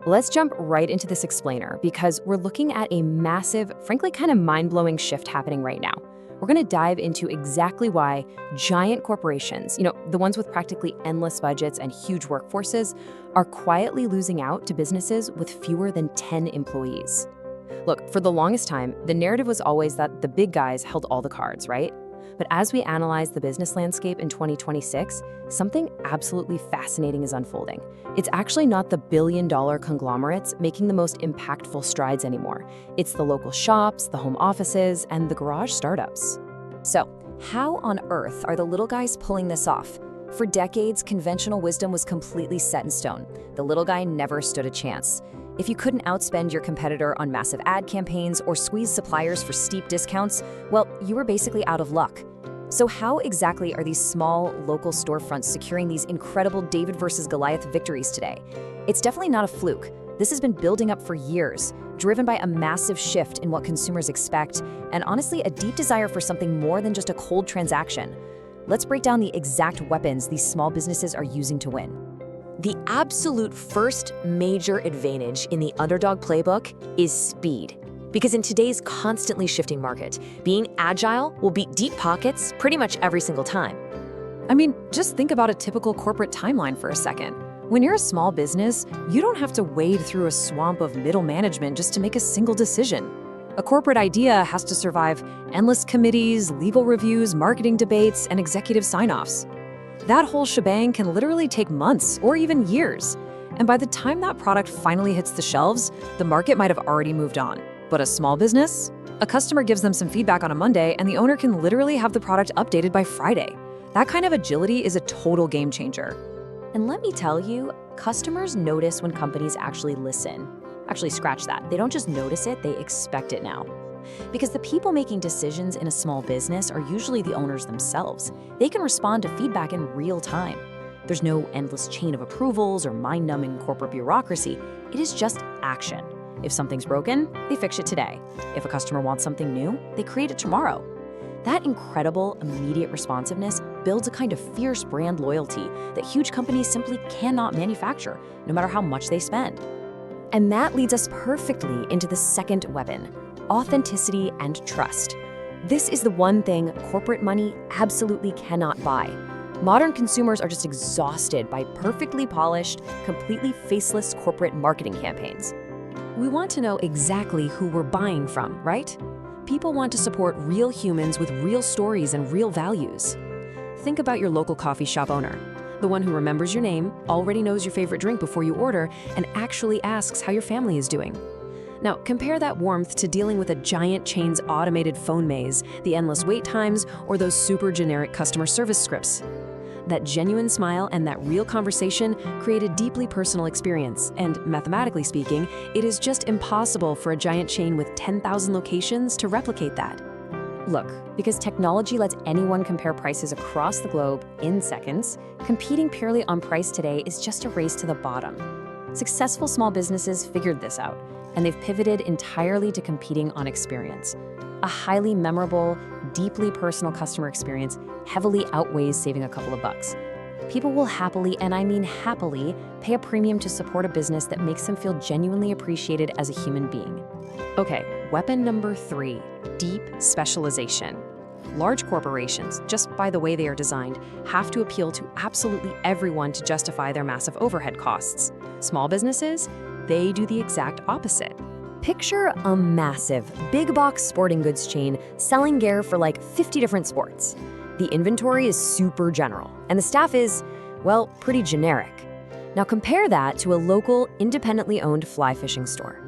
Let's jump right into this explainer because we're looking at a massive, frankly, kind of mind-blowing shift happening right now. We're going to dive into exactly why giant corporations, the ones with practically endless budgets and huge workforces, are quietly losing out to businesses with fewer than 10 employees. Look, for the longest time, the narrative was always that the big guys held all the cards, right? But as we analyze the business landscape in 2026, something absolutely fascinating is unfolding. It's actually not the billion-dollar conglomerates making the most impactful strides anymore. It's the local shops, the home offices, and the garage startups. So, how on earth are the little guys pulling this off? For decades, conventional wisdom was completely set in stone. The little guy never stood a chance. If you couldn't outspend your competitor on massive ad campaigns or squeeze suppliers for steep discounts, well, you were basically out of luck. So how exactly are these small, local storefronts securing these incredible David versus Goliath victories today? It's definitely not a fluke. This has been building up for years, driven by a massive shift in what consumers expect, and honestly, a deep desire for something more than just a cold transaction. Let's break down the exact weapons these small businesses are using to win. The absolute first major advantage in the underdog playbook is speed. Because in today's constantly shifting market, being agile will beat deep pockets pretty much every single time. I mean, just think about a typical corporate timeline for a second. When you're a small business, you don't have to wade through a swamp of middle management just to make a single decision. A corporate idea has to survive endless committees, legal reviews, marketing debates, and executive sign-offs. That whole shebang can literally take months or even years. And by the time that product finally hits the shelves, the market might have already moved on. But a small business? A customer gives them some feedback on a Monday, and the owner can literally have the product updated by Friday. That kind of agility is a total game changer. And let me tell you, customers notice when companies actually listen. Actually, scratch that. They don't just notice it, they expect it now. Because the people making decisions in a small business are usually the owners themselves. They can respond to feedback in real time. There's no endless chain of approvals or mind-numbing corporate bureaucracy. It is just action. If something's broken, they fix it today. If a customer wants something new, they create it tomorrow. That incredible, immediate responsiveness builds a kind of fierce brand loyalty that huge companies simply cannot manufacture, no matter how much they spend. And that leads us perfectly into the second weapon: authenticity and trust. This is the one thing corporate money absolutely cannot buy. Modern consumers are just exhausted by perfectly polished, completely faceless corporate marketing campaigns. We want to know exactly who we're buying from, right? People want to support real humans with real stories and real values. Think about your local coffee shop owner, the one who remembers your name, already knows your favorite drink before you order, and actually asks how your family is doing. Now, compare that warmth to dealing with a giant chain's automated phone maze, the endless wait times, or those super generic customer service scripts. That genuine smile and that real conversation create a deeply personal experience, and mathematically speaking, it is just impossible for a giant chain with 10,000 locations to replicate that. Look, because technology lets anyone compare prices across the globe in seconds, competing purely on price today is just a race to the bottom. Successful small businesses figured this out, and they've pivoted entirely to competing on experience. A highly memorable, deeply personal customer experience heavily outweighs saving a couple of bucks. People will happily, and I mean happily, pay a premium to support a business that makes them feel genuinely appreciated as a human being. Okay, weapon number 3, deep specialization. Large corporations, just by the way they are designed, have to appeal to absolutely everyone to justify their massive overhead costs. Small businesses, they do the exact opposite. Picture a massive, big box sporting goods chain selling gear for like 50 different sports. The inventory is super general, and the staff is, well, pretty generic. Now compare that to a local, independently owned fly fishing store.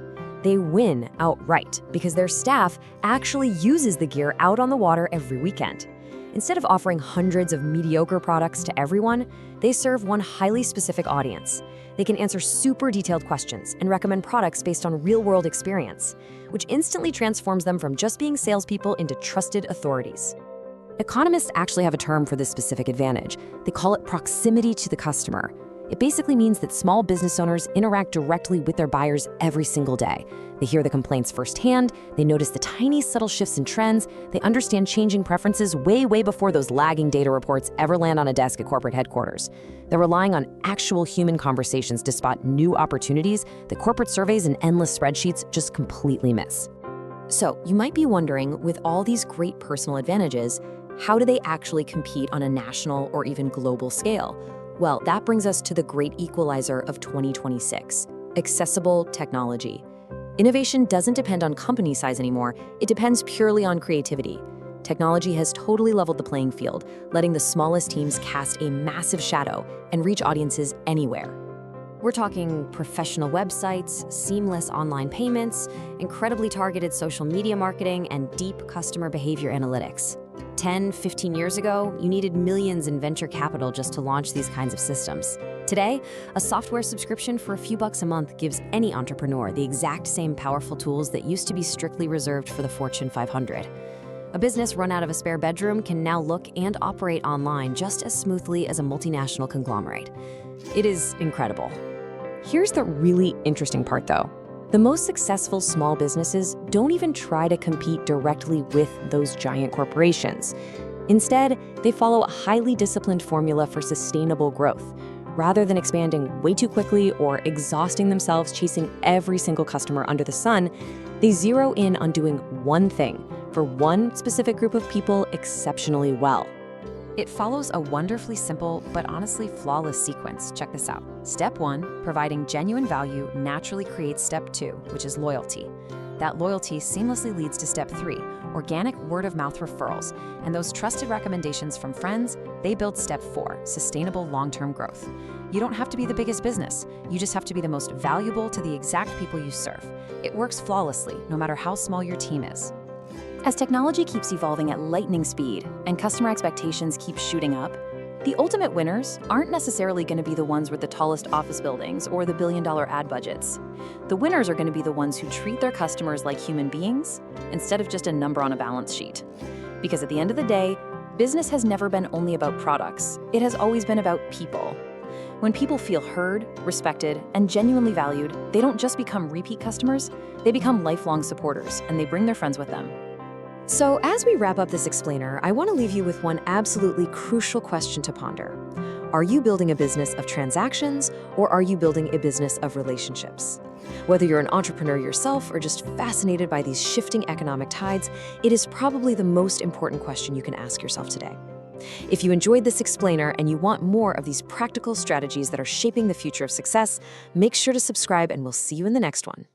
They win outright because their staff actually uses the gear out on the water every weekend. Instead of offering hundreds of mediocre products to everyone, they serve one highly specific audience. They can answer super detailed questions and recommend products based on real-world experience, which instantly transforms them from just being salespeople into trusted authorities. Economists actually have a term for this specific advantage. They call it proximity to the customer. It basically means that small business owners interact directly with their buyers every single day. They hear the complaints firsthand, they notice the tiny subtle shifts in trends, they understand changing preferences way before those lagging data reports ever land on a desk at corporate headquarters. They're relying on actual human conversations to spot new opportunities that corporate surveys and endless spreadsheets just completely miss. So, you might be wondering, with all these great personal advantages, how do they actually compete on a national or even global scale? Well, that brings us to the great equalizer of 2026, accessible technology. Innovation doesn't depend on company size anymore, it depends purely on creativity. Technology has totally leveled the playing field, letting the smallest teams cast a massive shadow and reach audiences anywhere. We're talking professional websites, seamless online payments, incredibly targeted social media marketing, and deep customer behavior analytics. 10, 15 years ago, you needed millions in venture capital just to launch these kinds of systems. Today, a software subscription for a few bucks a month gives any entrepreneur the exact same powerful tools that used to be strictly reserved for the Fortune 500. A business run out of a spare bedroom can now look and operate online just as smoothly as a multinational conglomerate. It is incredible. Here's the really interesting part, though. The most successful small businesses don't even try to compete directly with those giant corporations. Instead, they follow a highly disciplined formula for sustainable growth. Rather than expanding way too quickly or exhausting themselves chasing every single customer under the sun, they zero in on doing one thing for one specific group of people exceptionally well. It follows a wonderfully simple but honestly flawless sequence. Check this out. Step 1, providing genuine value naturally creates Step 2, which is loyalty. That loyalty seamlessly leads to Step 3, organic word-of-mouth referrals. And those trusted recommendations from friends, they build Step 4, sustainable long-term growth. You don't have to be the biggest business. You just have to be the most valuable to the exact people you serve. It works flawlessly, no matter how small your team is. As technology keeps evolving at lightning speed and customer expectations keep shooting up, the ultimate winners aren't necessarily going to be the ones with the tallest office buildings or the billion-dollar ad budgets. The winners are going to be the ones who treat their customers like human beings instead of just a number on a balance sheet. Because at the end of the day, business has never been only about products. It has always been about people. When people feel heard, respected, and genuinely valued, they don't just become repeat customers, they become lifelong supporters, and they bring their friends with them. So as we wrap up this explainer, I want to leave you with one absolutely crucial question to ponder. Are you building a business of transactions, or are you building a business of relationships? Whether you're an entrepreneur yourself or just fascinated by these shifting economic tides, it is probably the most important question you can ask yourself today. If you enjoyed this explainer and you want more of these practical strategies that are shaping the future of success, make sure to subscribe and we'll see you in the next one.